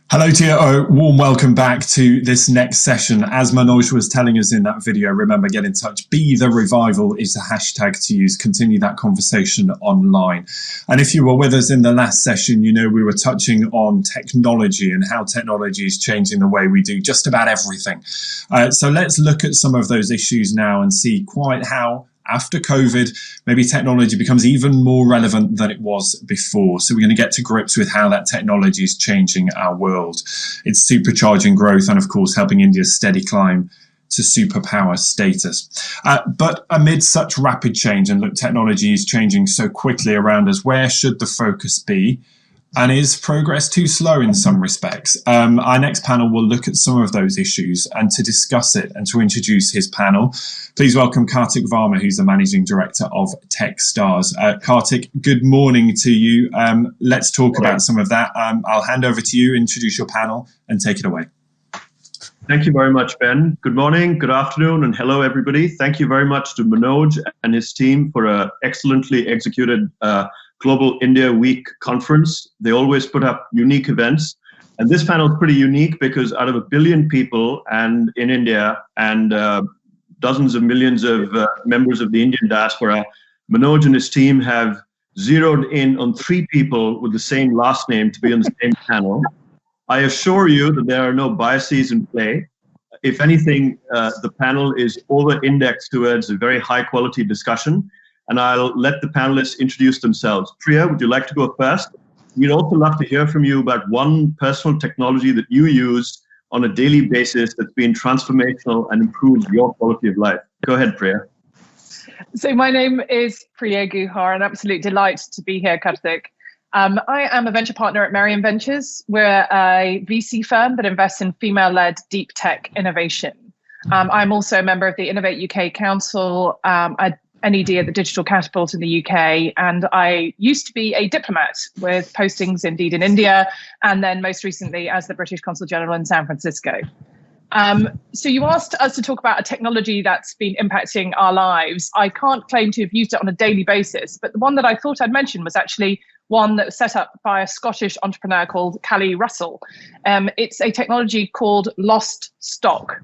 Hello to you. Warm welcome back to this next session. As Manoj was telling us in that video, remember, get in touch. Be the revival is the hashtag to use. Continue that conversation online. And if you were with us in the last session, you know we were touching on technology and how technology is changing the way we do just about everything. So let's look at some of those issues now and see quite how after COVID, maybe technology becomes even more relevant than it was before. So we're going to get to grips with how that technology is changing our world. It's supercharging growth and, of course, helping India's steady climb to superpower status. But amid such rapid change, and look, technology is changing so quickly around us, where should the focus be? And is progress too slow in some respects? Our next panel will look at some of those issues, and to discuss it and to introduce his panel, please welcome Kartik Varma, who's the Managing Director of Techstars. Kartik, good morning to you. Let's talk about some of that. I'll hand over to you, introduce your panel, and take it away. Thank you very much, Ben. Good morning, good afternoon, and hello, everybody. Thank you very much to Manoj and his team for an excellently executed Global India Week conference. They always put up unique events. And this panel is pretty unique because out of 1 billion people and in India and dozens of millions of members of the Indian diaspora, Manoj and his team have zeroed in on 3 people with the same last name to be on the same panel. I assure you that there are no biases in play. If anything, the panel is over-indexed towards a very high-quality discussion. And I'll let the panelists introduce themselves. Priya, would you like to go first? We'd also love to hear from you about one personal technology that you use on a daily basis that's been transformational and improved your quality of life. Go ahead, Priya. So my name is Priya Guha, an absolute delight to be here, Kartik. I am a venture partner at Merian Ventures. We're a VC firm that invests in female-led deep tech innovation. I'm also a member of the Innovate UK Council, NED at the Digital Catapult in the UK, and I used to be a diplomat with postings indeed in India, and then most recently as the British Consul General in San Francisco. So you asked us to talk about a technology that's been impacting our lives. I can't claim to have used it on a daily basis, but the one that I thought I'd mention was actually one that was set up by a Scottish entrepreneur called Callie Russell. It's a technology called Lost Stock.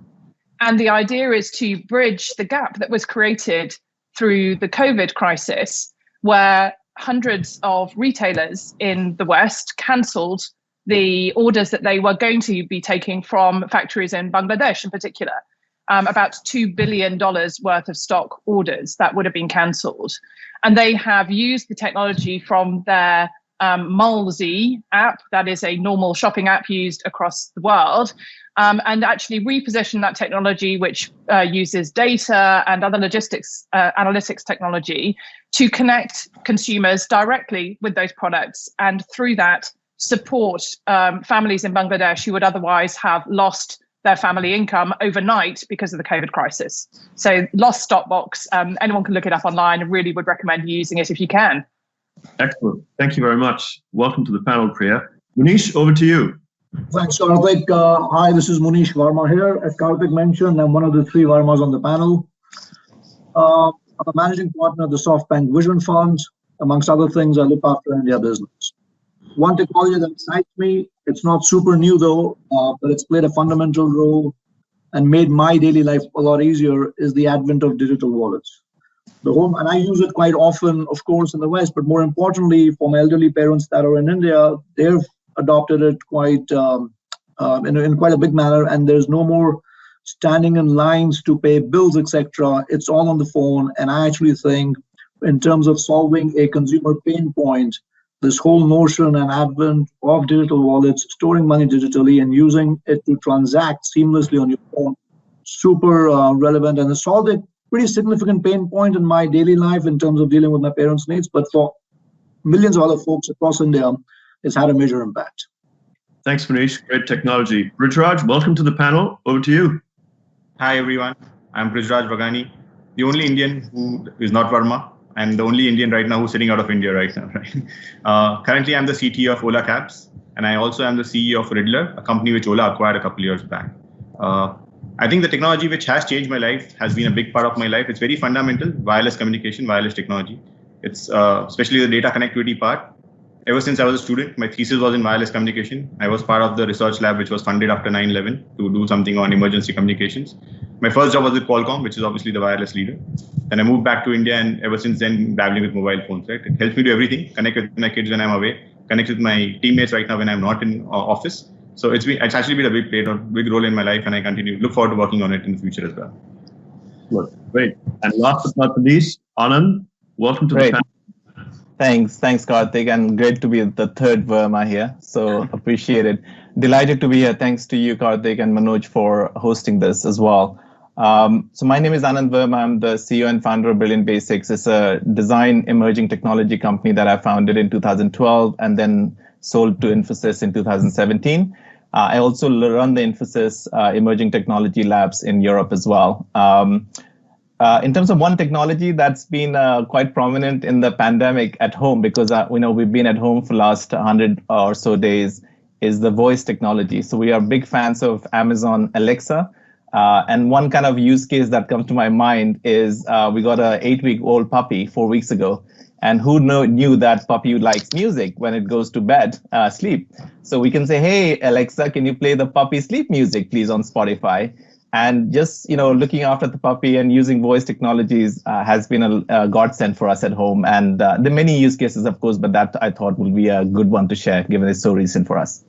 And the idea is to bridge the gap that was created through the COVID crisis, where hundreds of retailers in the West cancelled the orders that they were going to be taking from factories in Bangladesh in particular, about $2 billion worth of stock orders that would have been cancelled. And they have used the technology from their Mulzy app, that is a normal shopping app used across the world, and actually reposition that technology, which uses data and other logistics analytics technology to connect consumers directly with those products, and through that support families in Bangladesh who would otherwise have lost their family income overnight because of the COVID crisis. So Lost Stock Box, anyone can look it up online, and really would recommend using it if you can. Excellent. Thank you very much. Welcome to the panel, Priya. Munish, over to you. Thanks, Kartik. Hi, this is Munish Verma here. As Kartik mentioned, I'm one of the 3 Varmas on the panel. I'm a managing partner of the SoftBank Vision Fund. Amongst other things, I look after India business. One technology that excites me, it's not super new though, but it's played a fundamental role and made my daily life a lot easier, is the advent of digital wallets. And I use it quite often, of course, in the West, but more importantly, for my elderly parents that are in India, they've adopted it quite in quite a big manner, and there's no more standing in lines to pay bills, etc. It's all on the phone, and I actually think, in terms of solving a consumer pain point, this whole notion and advent of digital wallets, storing money digitally and using it to transact seamlessly on your phone, super relevant, and it's solved a pretty significant pain point in my daily life in terms of dealing with my parents' needs, but for millions of other folks across India, it's had a major impact. Thanks, Manish. Great technology. Brijraj, welcome to the panel. Over to you. Hi, everyone. I'm Brijraj Vaghani, the only Indian who is not Verma, and the only Indian right now who's sitting out of India right now. Right? Currently, I'm the CTO of OLA Cabs, and I also am the CEO of Riddler, a company which Ola acquired a couple of years back. I think the technology which has changed my life has been a big part of my life. It's very fundamental, wireless communication, wireless technology. It's especially the data connectivity part. ever since I was a student, my thesis was in wireless communication. I was part of the research lab, which was funded after 9/11 to do something on emergency communications. My first job was with Qualcomm, which is obviously the wireless leader. Then I moved back to India, and ever since then, dabbling with mobile phones. Right, it helps me do everything. Connect with my kids when I'm away. Connect with my teammates right now when I'm not in office. So it's actually been a big role in my life, and I look forward to working on it in the future as well. Good. Great. And last but not least, Anand, welcome to the panel. Thanks, Kartik, and great to be the third Verma here. So appreciate it. Delighted to be here. Thanks to you, Kartik and Manoj, for hosting this as well. So my name is Anand Verma. I'm the CEO and founder of Brilliant Basics. It's a design emerging technology company that I founded in 2012 and then sold to Infosys in 2017. I also run the Infosys Emerging Technology Labs in Europe as well. In terms of one technology that's been quite prominent in the pandemic at home, because we've been at home for the last 100 or so days, is the voice technology. So we are big fans of Amazon Alexa. And one kind of use case that comes to my mind is we got an 8-week-old puppy 4 weeks ago. And who knew that puppy likes music when it goes to bed, sleep. So we can say, hey, Alexa, can you play the puppy sleep music, please, on Spotify? And just, looking after the puppy and using voice technologies has been a godsend for us at home. And there are many use cases, of course, but that I thought will be a good one to share, given it's so recent for us.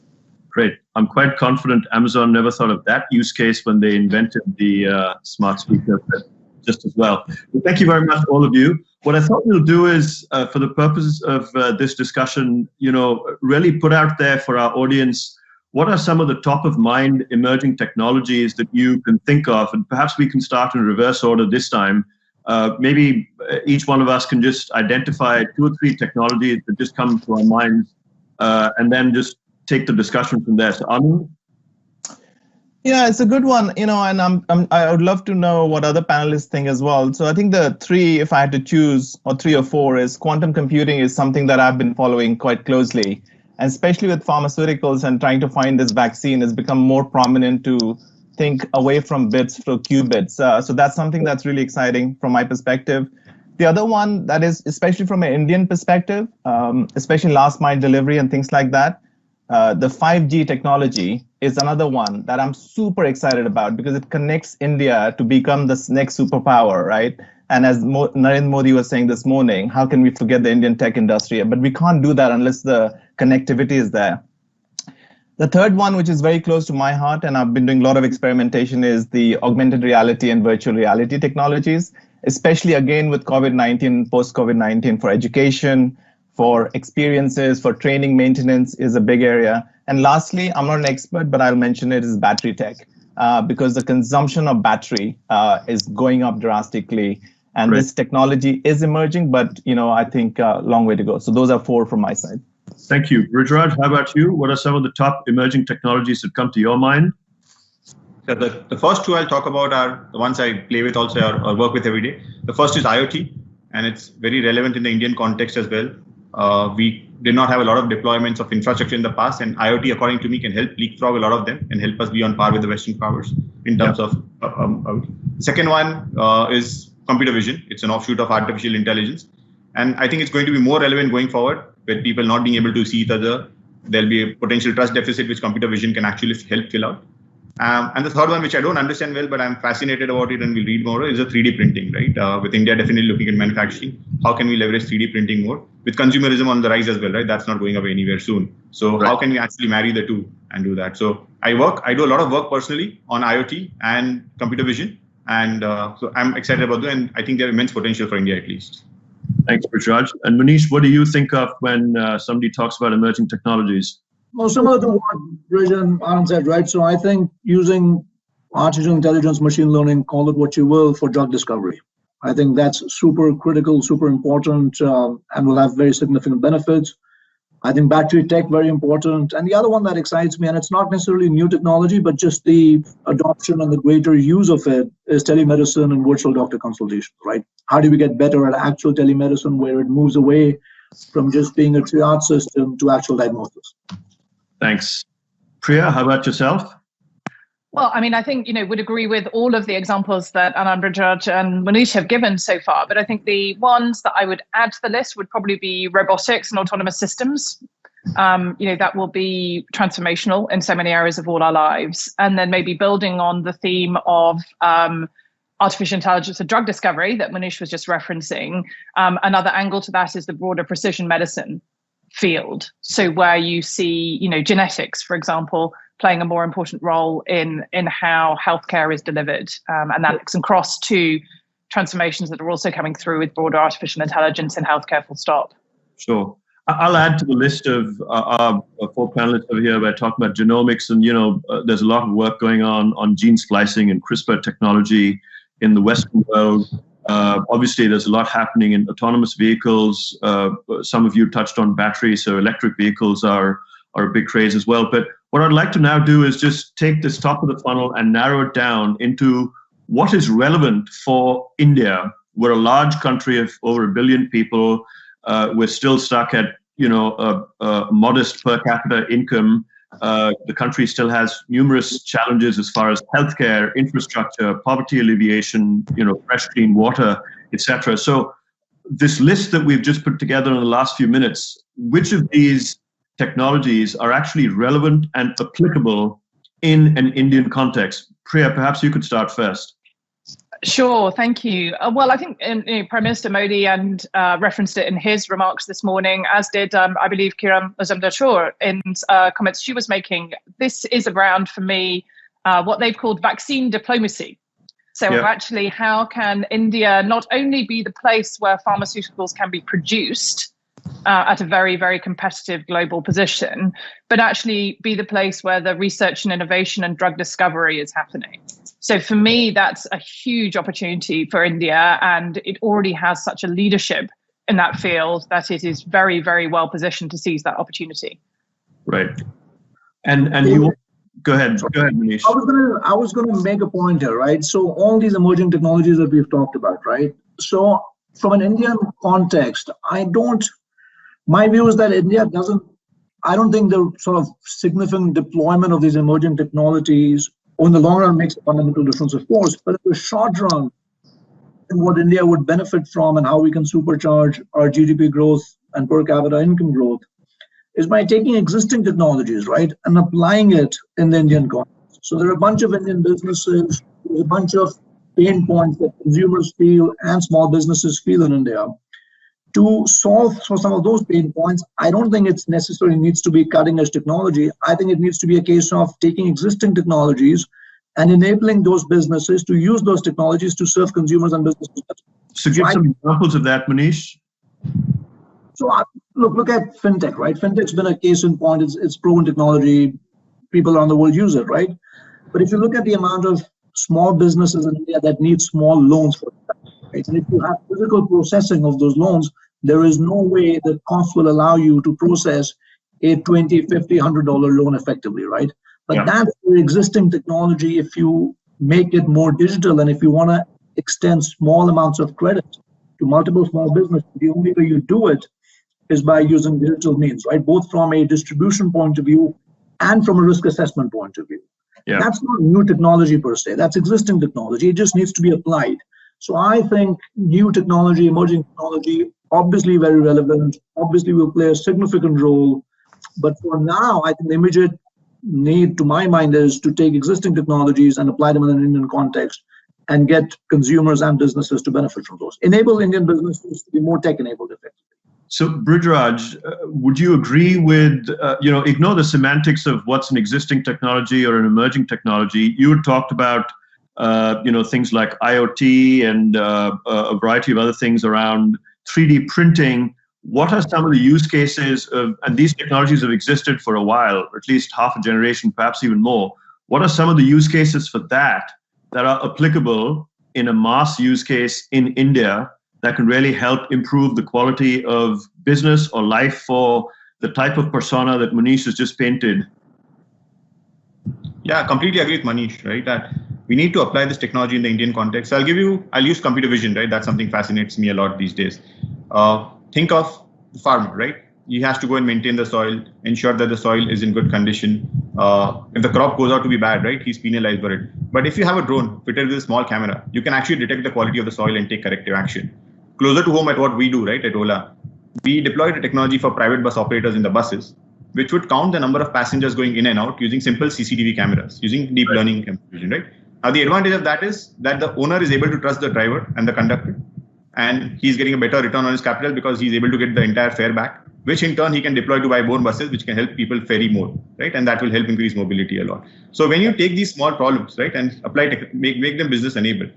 Great. I'm quite confident Amazon never thought of that use case when they invented the smart speaker, but just as well. Thank you very much, all of you. What I thought we'll do is, for the purposes of this discussion, really put out there for our audience, what are some of the top of mind emerging technologies that you can think of? And perhaps we can start in reverse order this time. Maybe each one of us can just identify 2 or 3 technologies that just come to our minds, and then just take the discussion from there. So, Anand? Yeah, it's a good one, and I would love to know what other panelists think as well. So I think the 3, if I had to choose, or 3 or 4, is quantum computing is something that I've been following quite closely. And especially with pharmaceuticals and trying to find this vaccine has become more prominent to think away from bits to qubits. So that's something that's really exciting from my perspective. The other one that is, especially from an Indian perspective, especially last mile delivery and things like that, the 5G technology is another one that I'm super excited about because it connects India to become the next superpower, right? And as Narendra Modi was saying this morning, how can we forget the Indian tech industry? But we can't do that unless the connectivity is there. The third one, which is very close to my heart, and I've been doing a lot of experimentation, is the augmented reality and virtual reality technologies, especially again with COVID-19, post-COVID-19 for education, for experiences, for training, maintenance is a big area. And lastly, I'm not an expert, but I'll mention it, is battery tech, because the consumption of battery is going up drastically. And This technology is emerging, but I think a long way to go. So those are 4 from my side. Thank you. Brijraj, how about you? What are some of the top emerging technologies that come to your mind? So the first 2 I'll talk about are the ones I play with also or work with every day. The first is IoT, and it's very relevant in the Indian context as well. We did not have a lot of deployments of infrastructure in the past, and IoT, according to me, can help leapfrog a lot of them and help us be on par with the Western powers in terms of IoT. The second one is computer vision. It's an offshoot of artificial intelligence. And I think it's going to be more relevant going forward with people not being able to see each other. There'll be a potential trust deficit which computer vision can actually help fill out. And the third one, which I don't understand well, but I'm fascinated about it and we'll read more, is the 3D printing, right? With India definitely looking at manufacturing, how can we leverage 3D printing more? With consumerism on the rise as well, right? That's not going away anywhere soon. So How can we actually marry the 2 and do that? So I do a lot of work personally on IoT and computer vision. And so I'm excited about that. And I think they have immense potential for India at least. Thanks, Brijraj. And Munish, what do you think of when somebody talks about emerging technologies? Well, similar to what Bridge and Anand said, right? So I think using artificial intelligence, machine learning, call it what you will, for drug discovery. I think that's super critical, super important, and will have very significant benefits. I think battery tech, very important. And the other one that excites me, and it's not necessarily new technology, but just the adoption and the greater use of it, is telemedicine and virtual doctor consultation, right? How do we get better at actual telemedicine where it moves away from just being a triage system to actual diagnosis? Thanks. Priya, how about yourself? Well, I mean, I think, would agree with all of the examples that Anand, Brijraj and Munish have given so far. But I think the ones that I would add to the list would probably be robotics and autonomous systems. That will be transformational in so many areas of all our lives. And then maybe building on the theme of artificial intelligence and drug discovery that Munish was just referencing. Another angle to that is the broader precision medicine field. So where you see, genetics, for example, playing a more important role in how healthcare is delivered. And that links across to transformations that are also coming through with broader artificial intelligence in healthcare, full stop. Sure. I'll add to the list of our 4 panelists over here by talking about genomics. And, there's a lot of work going on gene splicing and CRISPR technology in the Western world. Obviously, there's a lot happening in autonomous vehicles. Some of you touched on batteries, so electric vehicles are a big craze as well. But what I'd like to now do is just take this top of the funnel and narrow it down into what is relevant for India. We're a large country of over 1 billion people. We're still stuck at, a modest per capita income. The country still has numerous challenges as far as healthcare, infrastructure, poverty alleviation, fresh, clean water, etc. So this list that we've just put together in the last few minutes, which of these technologies are actually relevant and applicable in an Indian context? Priya, perhaps you could start first. Sure, thank you. Well, I think Prime Minister Modi referenced it in his remarks this morning, as did, I believe, Kiran Mazumdar-Shaw in comments she was making. This is around, for me, what they've called vaccine diplomacy. So actually, how can India not only be the place where pharmaceuticals can be produced at a very, very competitive global position, but actually be the place where the research and innovation and drug discovery is happening. So for me, that's a huge opportunity for India, and it already has such a leadership in that field that it is very, very well positioned to seize that opportunity. Right. And you go ahead, Munish. I was gonna make a point here, right? So all these emerging technologies that we've talked about, right? So from an Indian context, my view is that India I don't think the sort of significant deployment of these emerging technologies in the long run makes a fundamental difference, of course, but in the short run, what India would benefit from and how we can supercharge our GDP growth and per capita income growth is by taking existing technologies, right, and applying it in the Indian context. So there are a bunch of Indian businesses, there's a bunch of pain points that consumers feel and small businesses feel in India. To solve for some of those pain points, I don't think it's necessarily needs to be cutting edge technology. I think it needs to be a case of taking existing technologies and enabling those businesses to use those technologies to serve consumers and businesses. So give some examples of that, Munish. So look at fintech, right? Fintech's been a case in point. It's proven technology. People around the world use it, right? But if you look at the amount of small businesses in India that need small loans for that, right? And if you have physical processing of those loans, there is no way that cost will allow you to process a $20, $50, $100 loan effectively, right? But that's the existing technology. If you make it more digital and if you want to extend small amounts of credit to multiple small businesses, the only way you do it is by using digital means, right? Both from a distribution point of view and from a risk assessment point of view. Yeah. That's not new technology per se. That's existing technology. It just needs to be applied. So I think new technology, emerging technology, obviously very relevant, obviously will play a significant role. But for now, I think the immediate need, to my mind, is to take existing technologies and apply them in an Indian context and get consumers and businesses to benefit from those. Enable Indian businesses to be more tech-enabled effectively. So, Brijraj, would you agree with, ignore the semantics of what's an existing technology or an emerging technology? You had talked about, things like IoT and a variety of other things around 3D printing. What are some of the use cases of, and these technologies have existed for a while, or at least half a generation, perhaps even more. What are some of the use cases for that are applicable in a mass use case in India that can really help improve the quality of business or life for the type of persona that Munish has just painted? Yeah, I completely agree with Manish, right? That we need to apply this technology in the Indian context. I'll use computer vision, right? That's something fascinates me a lot these days. Think of the farmer, right? He has to go and maintain the soil, ensure that the soil is in good condition. if the crop goes out to be bad, right, he's penalized for it. But if you have a drone fitted with a small camera, you can actually detect the quality of the soil and take corrective action. Closer to home at what we do, right, at Ola, we deployed a technology for private bus operators in the buses, which would count the number of passengers going in and out using simple CCTV cameras, using deep learning computer vision, right? Now, the advantage of that is that the owner is able to trust the driver and the conductor, and he's getting a better return on his capital because he's able to get the entire fare back, which in turn he can deploy to buy more buses, which can help people ferry more, right? And that will help increase mobility a lot. So when you take these small problems, right, and apply make them business enabled,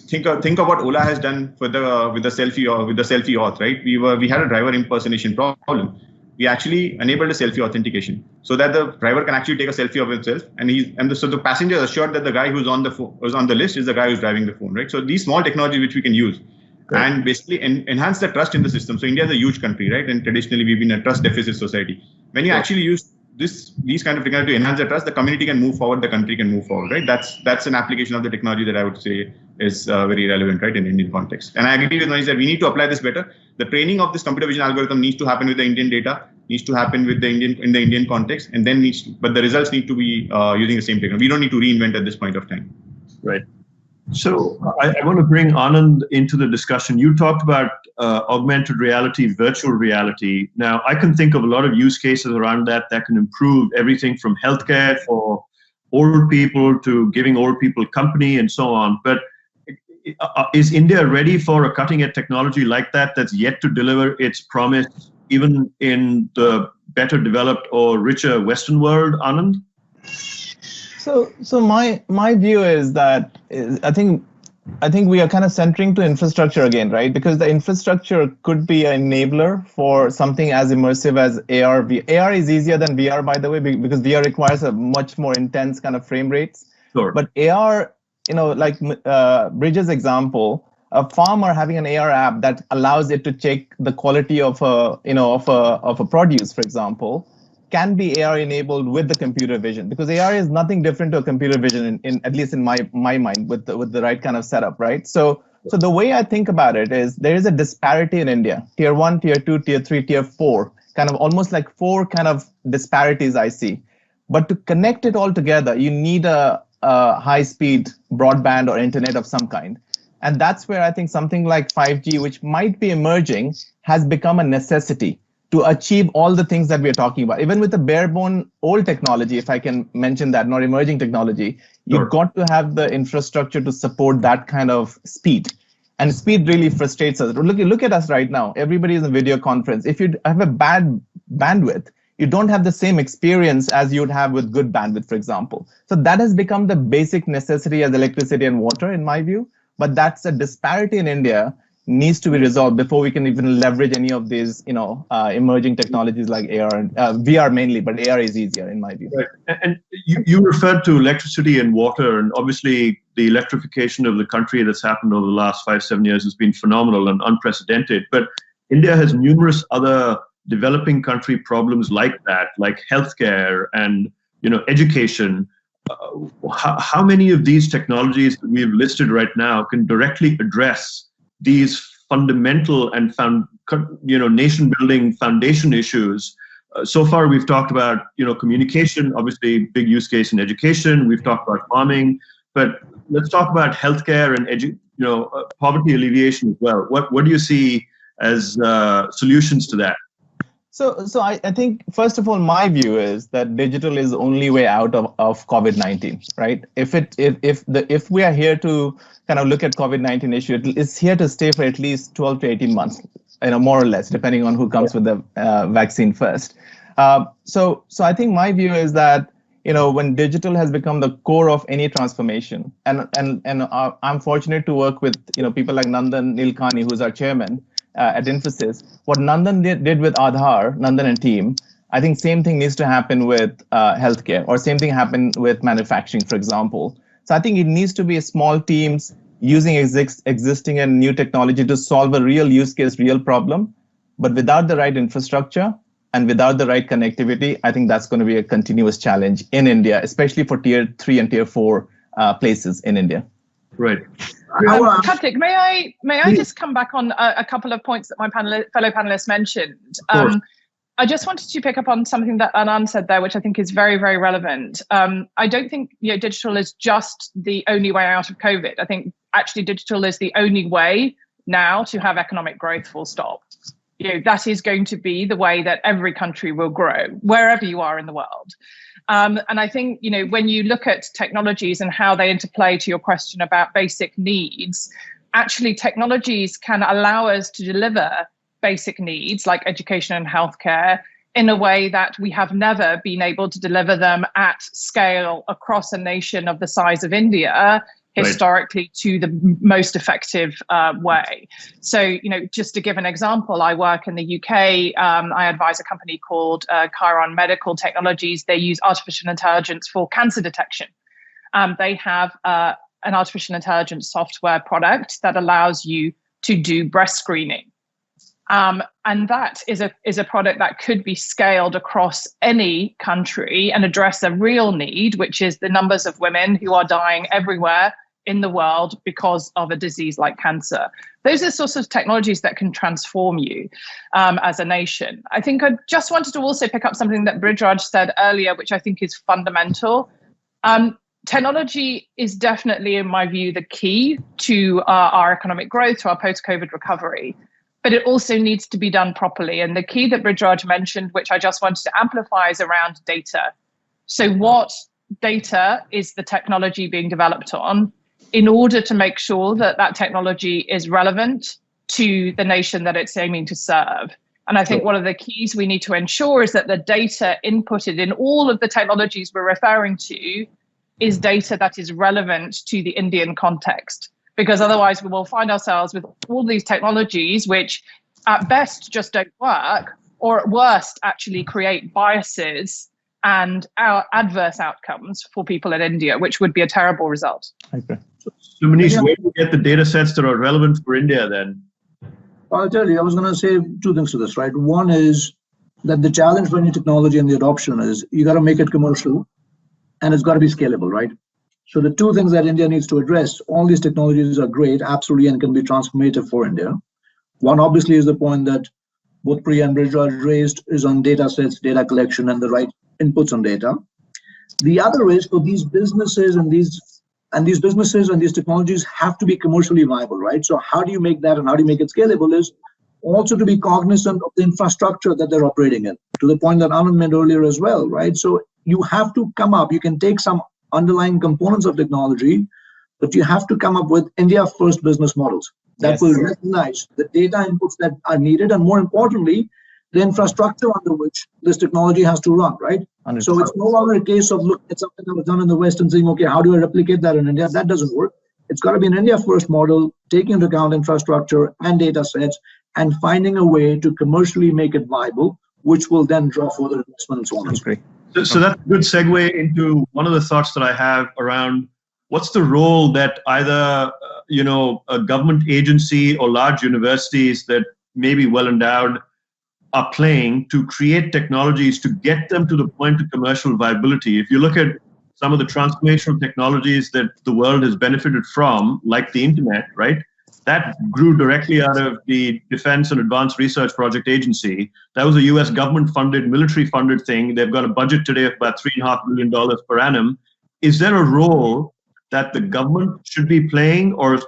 think of what Ola has done with the selfie auth, right? We had a driver impersonation problem. We actually enabled a selfie authentication so that the driver can actually take a selfie of himself, so the passenger is assured that the guy who's on the list is the guy who's driving the phone, right? So these small technologies which we can use and basically enhance the trust in the system. So India is a huge country, right? And traditionally we've been a trust deficit society. When you actually use these kind of technology to enhance the trust, the community can move forward, the country can move forward, right? That's an application of the technology that I would say is very relevant, right, in Indian context. And I agree with Manish that we need to apply this better. The training of this computer vision algorithm needs to happen with the Indian data, needs to happen with the Indian context, and then but the results need to be using the same technology. We don't need to reinvent at this point of time. Right. So I want to bring Anand into the discussion. You talked about augmented reality, virtual reality. Now, I can think of a lot of use cases around that can improve everything from healthcare for old people to giving old people company and so on. But is India ready for a cutting-edge technology like that that's yet to deliver its promise, even in the better developed or richer Western world, Anand? So my view is that I think we are kind of centering to infrastructure again, right? Because the infrastructure could be an enabler for something as immersive as AR. AR is easier than VR, by the way, because VR requires a much more intense kind of frame rates. Sure. But AR, like Bridges' example, a farmer having an AR app that allows it to check the quality of a produce, for example, can be AR enabled with the computer vision, because AR is nothing different to a computer vision in at least in my mind with the right kind of setup, right? So the way I think about it is there is a disparity in India, tier 1, tier 2, tier 3, tier 4, kind of almost like 4 kind of disparities I see. But to connect it all together, you need a high-speed broadband or internet of some kind. And that's where I think something like 5G, which might be emerging, has become a necessity to achieve all the things that we are talking about. Even with the bare-bone old technology, if I can mention that, not emerging technology, you've got to have the infrastructure to support that kind of speed. And speed really frustrates us. Look at us right now. Everybody is in a video conference. If you have a bad bandwidth, you don't have the same experience as you'd have with good bandwidth, for example. So that has become the basic necessity as electricity and water, in my view. But that's a disparity in India needs to be resolved before we can even leverage any of these, emerging technologies like AR and VR mainly, but AR is easier in my view. Right. And you referred to electricity and water, and obviously the electrification of the country that's happened over the last 5-7 years has been phenomenal and unprecedented. But India has numerous other developing country problems like that, like healthcare and education. How many of these technologies that we've listed right now can directly address these fundamental and nation-building foundation issues? So far, we've talked about communication, obviously big use case in education. We've talked about farming, but let's talk about healthcare and poverty alleviation as well. What do you see as solutions to that? So I think, first of all, my view is that digital is the only way out of COVID-19, right? If we are here to kind of look at COVID-19 issue, it's here to stay for at least 12 to 18 months, more or less, depending on who comes with the vaccine first. So I think my view is that, when digital has become the core of any transformation, and I'm fortunate to work with, people like Nandan Nilekani, who's our chairman, at Infosys. What Nandan did with Aadhaar, Nandan and team, I think same thing needs to happen with healthcare, or same thing happen with manufacturing, for example. So I think it needs to be small teams using existing and new technology to solve a real use case, real problem. But without the right infrastructure and without the right connectivity, I think that's going to be a continuous challenge in India, especially for tier 3 and tier 4 places in India. Right. Kartik, may I just come back on a couple of points that my fellow panelists mentioned? I just wanted to pick up on something that Anand said there, which I think is very, very relevant. I don't think digital is just the only way out of COVID. I think actually digital is the only way now to have economic growth, full stop. That is going to be the way that every country will grow, wherever you are in the world. And I think, when you look at technologies and how they interplay to your question about basic needs, actually technologies can allow us to deliver basic needs like education and healthcare in a way that we have never been able to deliver them at scale across a nation of the size of India historically to the most effective way. So, just to give an example, I work in the UK. I advise a company called Chiron Medical Technologies. They use artificial intelligence for cancer detection. They have an artificial intelligence software product that allows you to do breast screening. And that is a product that could be scaled across any country and address a real need, which is the numbers of women who are dying everywhere in the world because of a disease like cancer. Those are sorts of technologies that can transform you as a nation. I think I just wanted to also pick up something that Brijraj said earlier, which I think is fundamental. Technology is definitely, in my view, the key to our economic growth, to our post-COVID recovery. But it also needs to be done properly. And the key that Brijraj mentioned, which I just wanted to amplify, is around data. So what data is the technology being developed on in order to make sure that that technology is relevant to the nation that it's aiming to serve? And I think one of the keys we need to ensure is that the data inputted in all of the technologies we're referring to is data that is relevant to the Indian context. Because otherwise we will find ourselves with all these technologies which at best just don't work, or at worst actually create biases and adverse outcomes for people in India, which would be a terrible result. Okay. So Munish, where do you get the data sets that are relevant for India then? I'll tell you, I was going to say two things to this, right? One is that the challenge for any technology and the adoption is you got to make it commercial and it's got to be scalable, right? So the two things that India needs to address, all these technologies are great, absolutely, and can be transformative for India. One obviously is the point that both Priya and Brijraj raised is on data sets, data collection, and the right inputs on data. The other is for these businesses and these technologies have to be commercially viable, right? So how do you make that and how do you make it scalable is also to be cognizant of the infrastructure that they're operating in, to the point that Anand made earlier as well, right? So you have to come up, you can take some underlying components of technology, but you have to come up with India first business models that will recognize the data inputs that are needed, and more importantly, the infrastructure under which this technology has to run, right? 100%. So it's no longer a case of looking at something that was done in the West and saying, okay, how do I replicate that in India? That doesn't work. It's got to be an India first model, taking into account infrastructure and data sets and finding a way to commercially make it viable, which will then draw further investment and so on. That's great. So that's a good segue into one of the thoughts that I have around what's the role that either, a government agency or large universities that may be well endowed are playing to create technologies to get them to the point of commercial viability. If you look at some of the transformational technologies that the world has benefited from, like the internet, right? That grew directly out of the Defense and Advanced Research Project Agency. That was a US government-funded, military-funded thing. They've got a budget today of about $3.5 million per annum. Is there a role that the government should be playing, or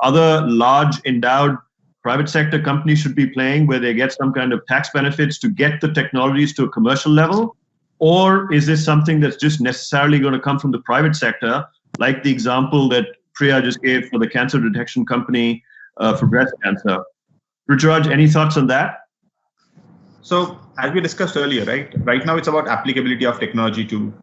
other large endowed private sector companies should be playing, where they get some kind of tax benefits to get the technologies to a commercial level? Or is this something that's just necessarily going to come from the private sector, like the example that Priya just gave for the cancer detection company for breast cancer? Brijraj, any thoughts on that? So as we discussed earlier, right now it's about applicability of technology to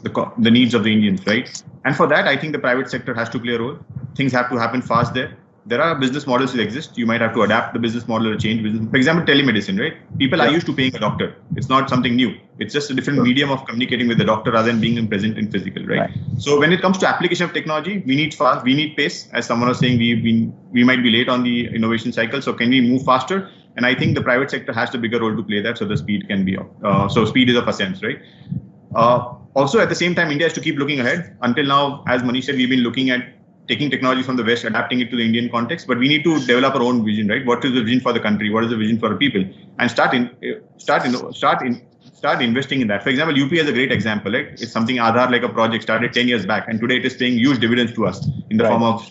the needs of the Indians, right? And for that, I think the private sector has to play a role. Things have to happen fast there. There are business models that exist. You might have to adapt the business model or change business. For example, telemedicine, right? People are used to paying a doctor. It's not something new. It's just a different medium of communicating with the doctor rather than being present in physical, right? So when it comes to application of technology, we need fast, we need pace. As someone was saying, we might be late on the innovation cycle. So can we move faster? And I think the private sector has the bigger role to play that. So the speed can be, so speed is of essence, right? Also, at the same time, India has to keep looking ahead. Until now, as Munish said, we've been looking at taking technology from the West, adapting it to the Indian context, but we need to develop our own vision, right? What is the vision for the country? What is the vision for the people? And start investing in that. For example, UP is a great example, right? It's something Aadhaar, like a project, started 10 years back, and today it is paying huge dividends to us in the form of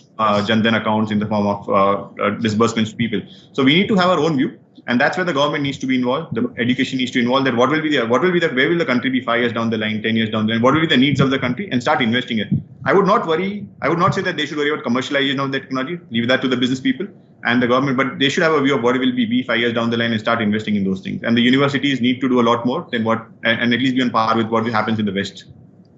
Jan Dhan accounts, in the form of disbursements to people. So we need to have our own view. And that's where the government needs to be involved. The education needs to involve that. Where will the country be 5 years down the line, 10 years down the line? What will be the needs of the country, and start investing it. I would not say that they should worry about commercialization of the technology. Leave that to the business people and the government, but they should have a view of what will be 5 years down the line and start investing in those things. And the universities need to do a lot more than and at least be on par with what happens in the West.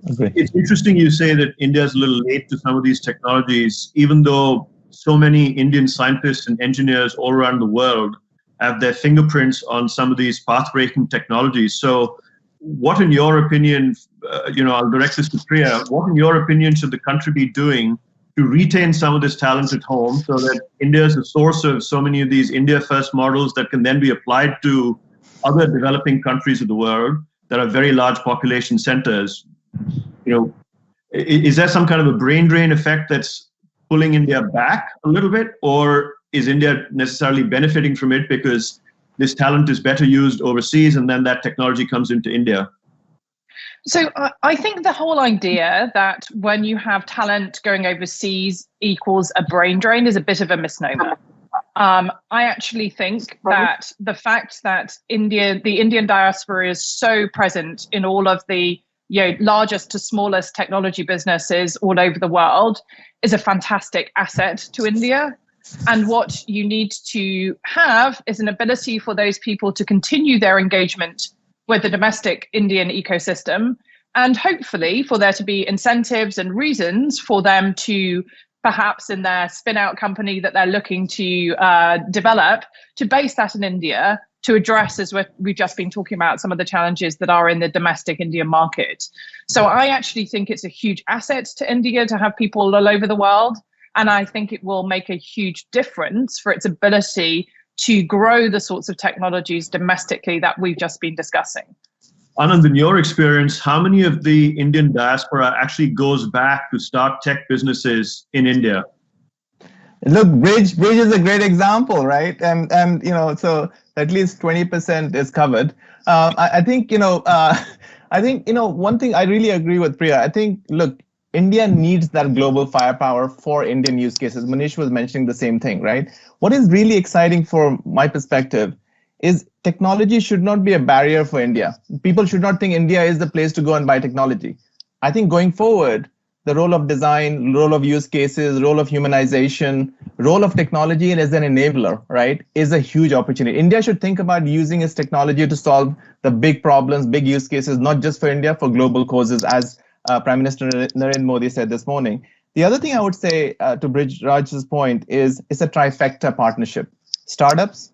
Okay. It's interesting you say that India is a little late to some of these technologies, even though so many Indian scientists and engineers all around the world have their fingerprints on some of these path-breaking technologies. So what, in your opinion, I'll direct this to Priya, what, in your opinion, should the country be doing to retain some of this talent at home so that India is a source of so many of these India-first models that can then be applied to other developing countries of the world that are very large population centers? Is there some kind of a brain drain effect that's pulling India back a little bit, or is India necessarily benefiting from it because this talent is better used overseas and then that technology comes into India? So I think the whole idea that when you have talent going overseas equals a brain drain is a bit of a misnomer. I actually think that the fact that the Indian diaspora is so present in all of the largest to smallest technology businesses all over the world is a fantastic asset to India. And what you need to have is an ability for those people to continue their engagement with the domestic Indian ecosystem, and hopefully for there to be incentives and reasons for them to perhaps in their spin-out company that they're looking to develop, to base that in India, to address, as we've just been talking about, some of the challenges that are in the domestic Indian market. So I actually think it's a huge asset to India to have people all over the world. And I think it will make a huge difference for its ability to grow the sorts of technologies domestically that we've just been discussing. Anand, in your experience, how many of the Indian diaspora actually goes back to start tech businesses in India? Look, Bridge is a great example, right? And so at least 20% is covered. I think one thing I really agree with Priya. I think, look, India needs that global firepower for Indian use cases. Munish was mentioning the same thing, right? What is really exciting from my perspective is technology should not be a barrier for India. People should not think India is the place to go and buy technology. I think going forward, the role of design, role of use cases, role of humanization, role of technology as an enabler, right, is a huge opportunity. India should think about using its technology to solve the big problems, big use cases, not just for India, for global causes, as Prime Minister Narendra Modi said this morning. The other thing I would say to Brijraj's point is it's a trifecta partnership. Startups,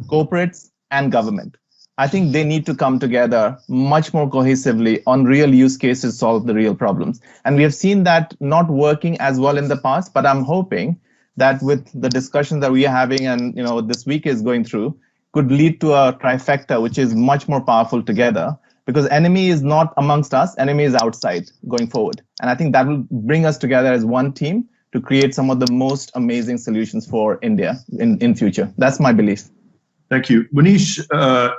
corporates, and government. I think they need to come together much more cohesively on real use cases, solve the real problems. And we have seen that not working as well in the past, but I'm hoping that with the discussions that we are having and this week is going through, could lead to a trifecta, which is much more powerful together, because enemy is not amongst us, enemy is outside going forward. And I think that will bring us together as one team to create some of the most amazing solutions for India in future. That's my belief. Thank you. Munish,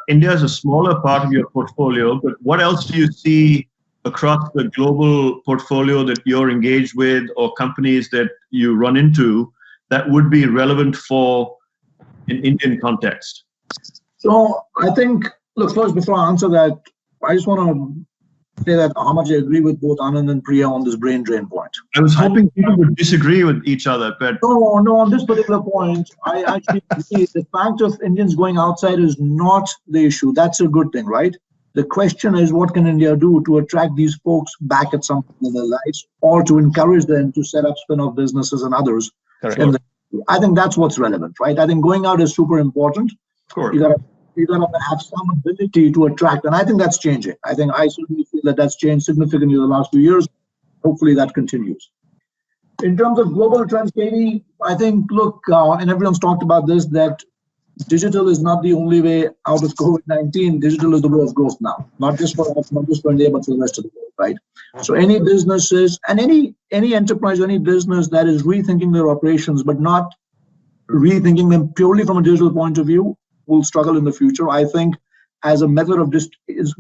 India is a smaller part of your portfolio, but what else do you see across the global portfolio that you're engaged with or companies that you run into that would be relevant for an Indian context? So I think, look, first, before I answer that, I just want to say that how much I agree with both Anand and Priya on this brain drain point. I was hoping people would disagree with each other, but no, on this particular point, I actually see the fact of Indians going outside is not the issue. That's a good thing, right? The question is, what can India do to attract these folks back at some point in their lives, or to encourage them to set up spin-off businesses and others? Correct. I think that's what's relevant, right? I think going out is super important. Of course. You got to have some ability to attract, and I think that's changing. I certainly feel that that's changed significantly in the last few years. Hopefully that continues. In terms of global trends, Katie, I think, look, and everyone's talked about this, that digital is not the only way out of COVID-19. Digital is the way of growth now, not just for us, not just for India, but for the rest of the world. right? So any businesses and any enterprise, any business that is rethinking their operations, but not rethinking them purely from a digital point of view, will struggle in the future. I think as a method of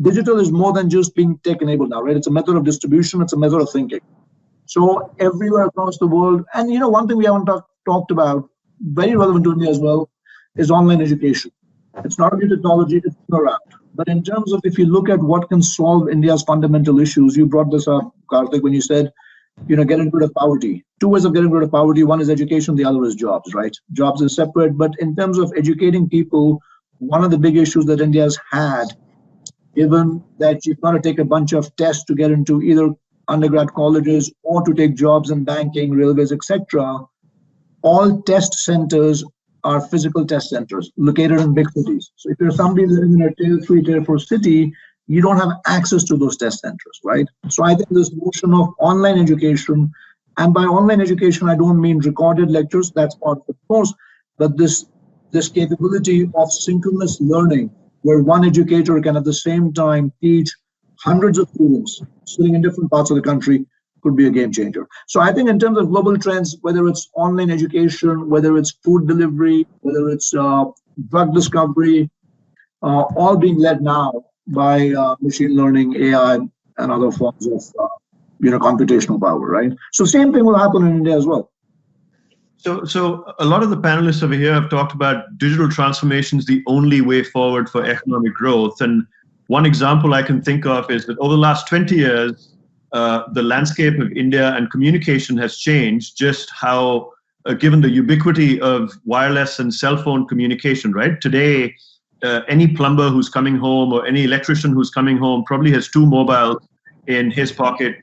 digital is more than just being tech enabled now, right? It's a method of distribution. It's a method of thinking. So everywhere across the world, and one thing we haven't talked about, very relevant to India as well, is online education. It's not a new technology, it's been around. But in terms of, if you look at what can solve India's fundamental issues, you brought this up, Kartik, when you said, getting rid of poverty. Two ways of getting rid of poverty. One is education, the other is jobs, right? Jobs is separate, but in terms of educating people, one of the big issues that India's had, given that you've got to take a bunch of tests to get into either undergrad colleges or to take jobs in banking, railways, etc., all test centers are physical test centers located in big cities. So if you're somebody living in a tier 3, tier 4 city, you don't have access to those test centers, right? So I think this notion of online education, and by online education, I don't mean recorded lectures, that's part of the course, but this capability of synchronous learning, where one educator can at the same time teach hundreds of students sitting in different parts of the country, could be a game changer. So I think in terms of global trends, whether it's online education, whether it's food delivery, whether it's drug discovery, all being led now by machine learning, AI, and other forms of computational power, right? So same thing will happen in India as well. So a lot of the panelists over here have talked about digital transformation is the only way forward for economic growth. And one example I can think of is that over the last 20 years, the landscape of India and communication has changed, just how, given the ubiquity of wireless and cell phone communication, right? Today, any plumber who's coming home or any electrician who's coming home probably has 2 mobiles in his pocket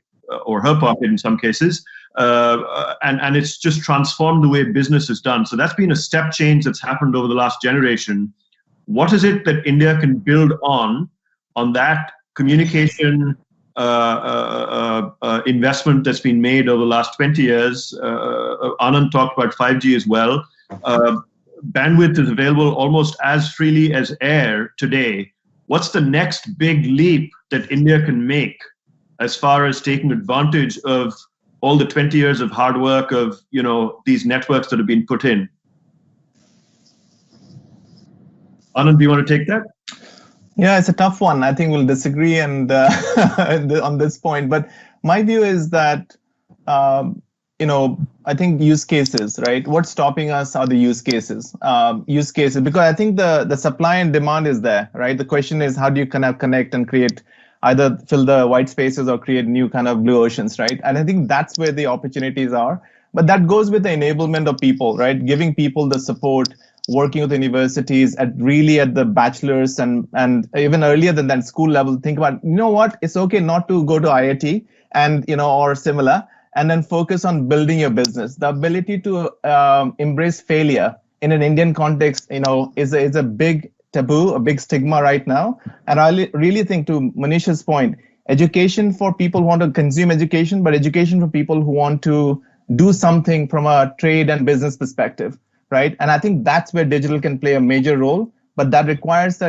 or her pocket in some cases. And it's just transformed the way business is done. So that's been a step change that's happened over the last generation. What is it that India can build on that communication investment that's been made over the last 20 years? Anand talked about 5G as well. Bandwidth is available almost as freely as air today. What's the next big leap that India can make as far as taking advantage of all the 20 years of hard work of these networks that have been put in? Anand, do you want to take that? Yeah, it's a tough one. I think we'll disagree and on this point. But my view is that I think use cases, right? What's stopping us are the use cases. Because I think the supply and demand is there, right? The question is, how do you connect and create, either fill the white spaces or create new kind of blue oceans, right? And I think that's where the opportunities are. But that goes with the enablement of people, right? Giving people the support, working with universities at the bachelor's and even earlier than that, school level. Think about, what? It's okay not to go to IIT and, or similar, and then focus on building your business. The ability to embrace failure in an Indian context, is a big taboo, a big stigma right now. And I really think, to Munish's point, education for people who want to consume education, but education for people who want to do something from a trade and business perspective, right? And I think that's where digital can play a major role, but that requires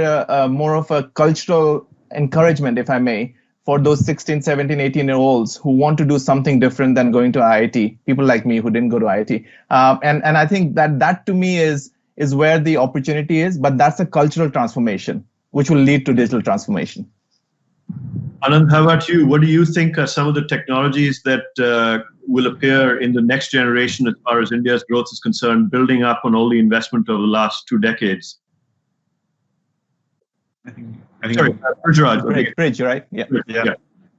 more of a cultural encouragement, if I may, for those 16, 17, 18-year-olds who want to do something different than going to IIT, people like me who didn't go to IIT. And I think that to me is where the opportunity is, but that's a cultural transformation, which will lead to digital transformation. Anand, how about you? What do you think are some of the technologies that will appear in the next generation as far as India's growth is concerned, building up on all the investment over the last 2 decades? I think Brijraj. Bridge, right? Yeah. So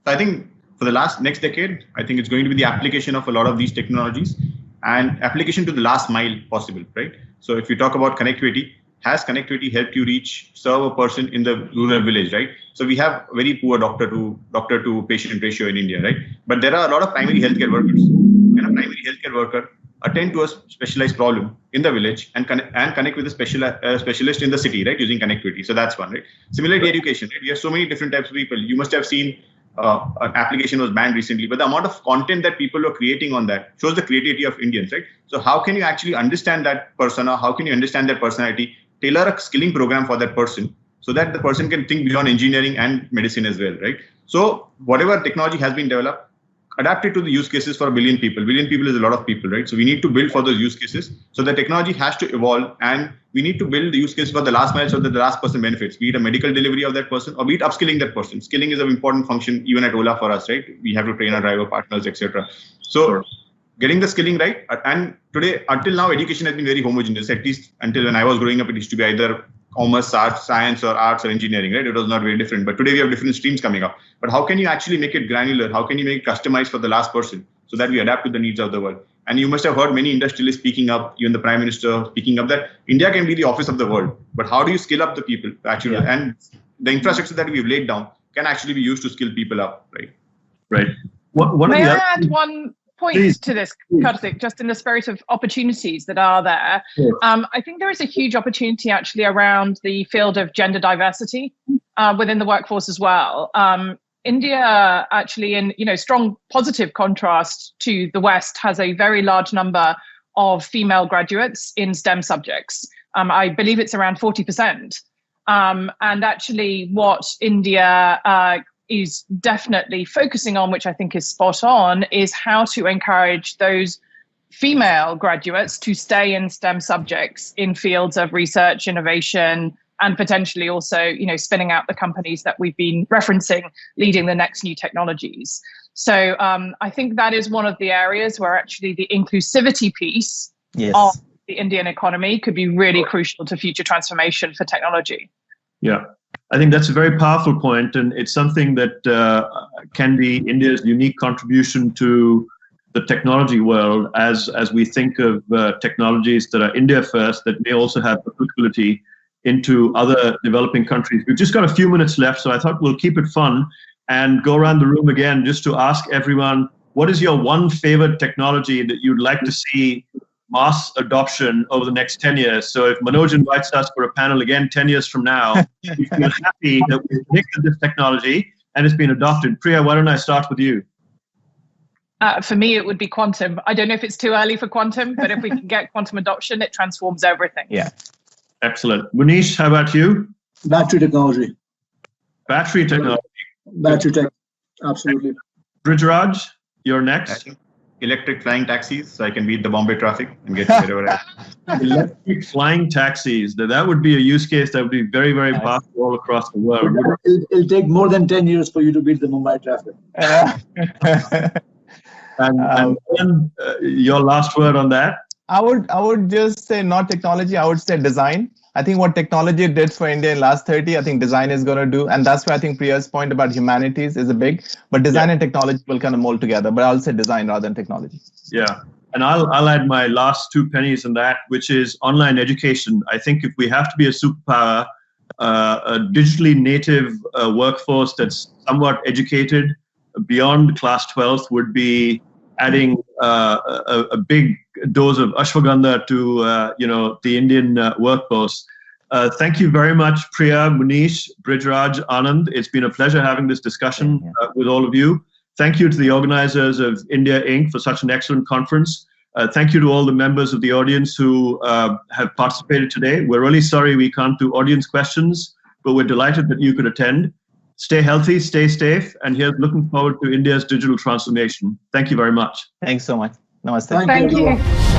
I think for the next decade, I think it's going to be the application of a lot of these technologies and application to the last mile possible, right? So if you talk about connectivity, has connectivity helped you serve a person in the rural village, right? So we have very poor doctor to patient ratio in India, right? But there are a lot of primary healthcare workers. Can a primary healthcare worker attend to a specialized problem in the village and connect with a specialist in the city, right? Using connectivity. So that's one, right? Similarly, education, right? We have so many different types of people. You must have seen an application was banned recently, but the amount of content that people are creating on that shows the creativity of Indians, right? So how can you actually understand that persona? How can you understand their personality? Tailor a skilling program for that person so that the person can think beyond engineering and medicine as well, right? So whatever technology has been developed, adapt it to the use cases for a billion people. Billion people is a lot of people, right? So we need to build for those use cases. So the technology has to evolve, and we need to build the use case for the last mile so that the last person benefits, be it a medical delivery of that person or be it upskilling that person. Skilling is an important function even at Ola for us, right? We have to train our driver partners, etc. So getting the skilling right. And today, until now, education has been very homogeneous, at least until when I was growing up, it used to be either commerce, arts, science, or arts or engineering, right? It was not very different. But today we have different streams coming up. But how can you actually make it granular? How can you make it customized for the last person so that we adapt to the needs of the world? And you must have heard many industrialists speaking up, even the Prime Minister speaking up, that India can be the office of the world. But how do you skill up the people actually? Yeah. And the infrastructure that we've laid down can actually be used to skill people up, right? Right. May I add one point to this, Kartik, just in the spirit of opportunities that are there? Yes. I think there is a huge opportunity actually around the field of gender diversity within the workforce as well. India actually, in strong positive contrast to the West, has a very large number of female graduates in STEM subjects. I believe it's around 40%. And actually what India is definitely focusing on, which I think is spot on, is how to encourage those female graduates to stay in STEM subjects in fields of research, innovation, and potentially also, spinning out the companies that we've been referencing, leading the next new technologies. So I think that is one of the areas where actually the inclusivity piece of the Indian economy could be really crucial to future transformation for technology. Yeah. I think that's a very powerful point, and it's something that can be India's unique contribution to the technology world as we think of technologies that are India first that may also have applicability into other developing countries. We've just got a few minutes left, so I thought we'll keep it fun and go around the room again just to ask everyone, what is your one favorite technology that you'd like to see mass adoption over the next 10 years? So if Manoj invites us for a panel again 10 years from now, we feel happy that we've picked this technology and it's been adopted. Priya, why don't I start with you? For me, it would be quantum. I don't know if it's too early for quantum, but if we can get quantum adoption, it transforms everything. Yeah. Excellent. Munish, how about you? Battery technology. Battery technology. Battery tech, absolutely. Brijraj, you're next. Electric flying taxis, so I can beat the Bombay traffic and get to wherever I am. Electric flying taxis. That would be a use case that would be very, very powerful all across the world. It'll take more than 10 years for you to beat the Mumbai traffic. And your last word on that? I would just say not technology. I would say design. I think what technology did for India in last 30, I think design is going to do. And that's why I think Priya's point about humanities is a big, but design and technology will kind of mold together. But I'll say design rather than technology. Yeah. And I'll add my last 2 pennies on that, which is online education. I think if we have to be a superpower, a digitally native workforce that's somewhat educated beyond class 12th would be adding a big dose of ashwagandha to the Indian workforce. Thank you very much, Priya, Munish, Brijraj, Anand. It's been a pleasure having this discussion with all of you. Thank you to the organizers of India Inc. for such an excellent conference. Thank you to all the members of the audience who have participated today. We're really sorry we can't do audience questions, but we're delighted that you could attend. Stay healthy, stay safe, and here's looking forward to India's digital transformation. Thank you very much. Thanks so much. Namaste. Thank you.